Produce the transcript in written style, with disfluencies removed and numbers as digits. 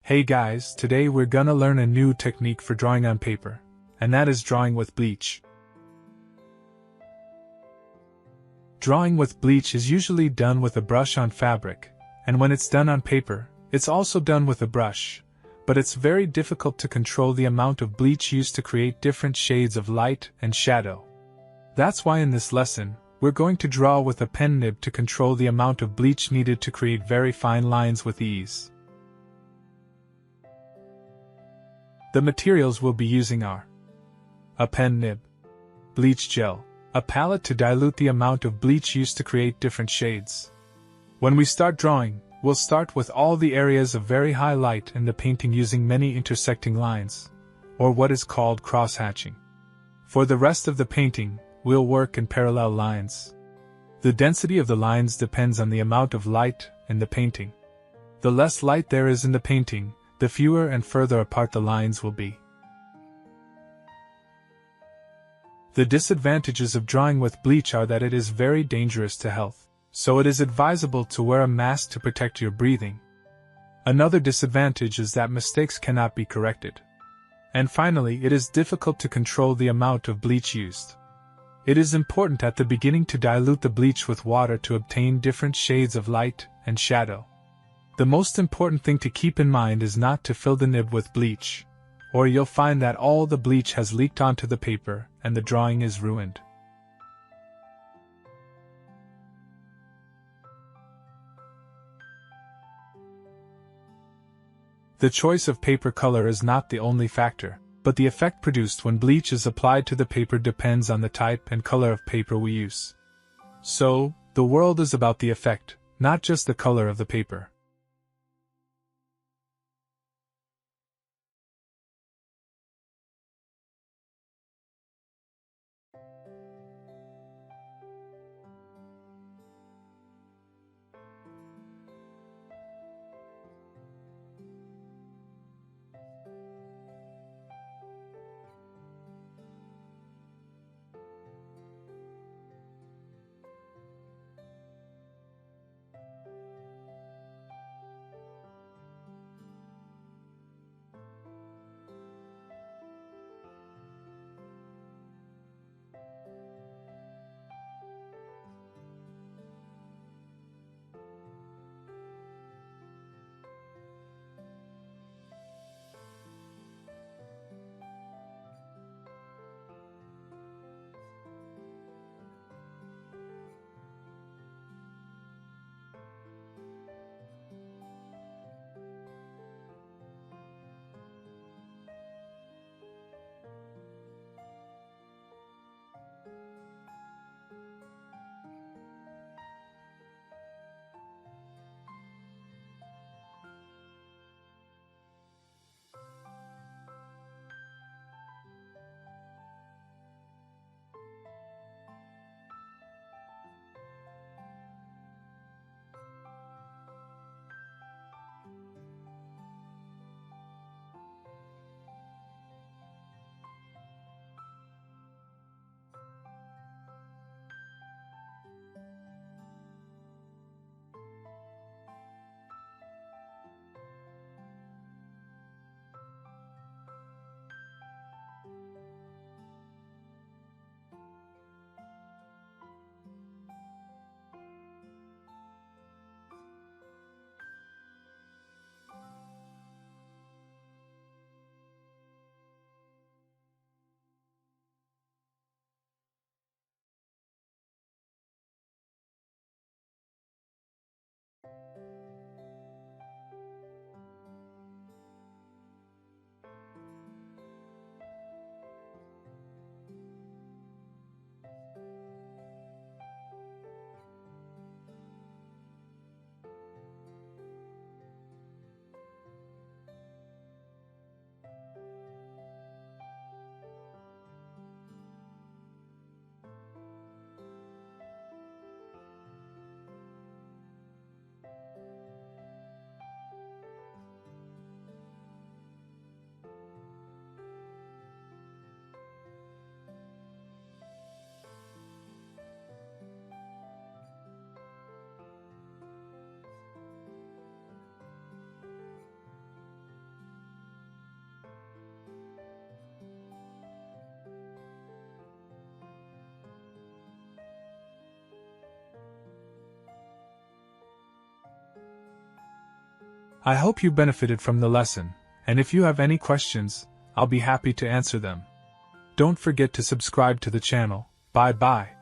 Hey guys, today we're gonna learn a new technique for drawing on paper, and that is drawing with bleach. Drawing with bleach is usually done with a brush on fabric, and when it's done on paper, it's also done with a brush, but it's very difficult to control the amount of bleach used to create different shades of light and shadow. That's why in this lesson, we're going to draw with a pen nib to control the amount of bleach needed to create very fine lines with ease. The materials we'll be using are a pen nib, bleach gel, a palette to dilute the amount of bleach used to create different shades. When we start drawing, we'll start with all the areas of very high light in the painting using many intersecting lines, or what is called cross-hatching. For the rest of the painting, we'll work in parallel lines. The density of the lines depends on the amount of light in the painting. The less light there is in the painting, the fewer and further apart the lines will be. The disadvantages of drawing with bleach are that it is very dangerous to health, so it is advisable to wear a mask to protect your breathing. Another disadvantage is that mistakes cannot be corrected. And finally, it is difficult to control the amount of bleach used. It is important at the beginning to dilute the bleach with water to obtain different shades of light and shadow. The most important thing to keep in mind is not to fill the nib with bleach, or you'll find that all the bleach has leaked onto the paper and the drawing is ruined. The choice of paper color is not the only factor, but the effect produced when bleach is applied to the paper depends on the type and color of paper we use. So, the world is about the effect, not just the color of the paper. I hope you benefited from the lesson, and if you have any questions, I'll be happy to answer them. Don't forget to subscribe to the channel. Bye bye.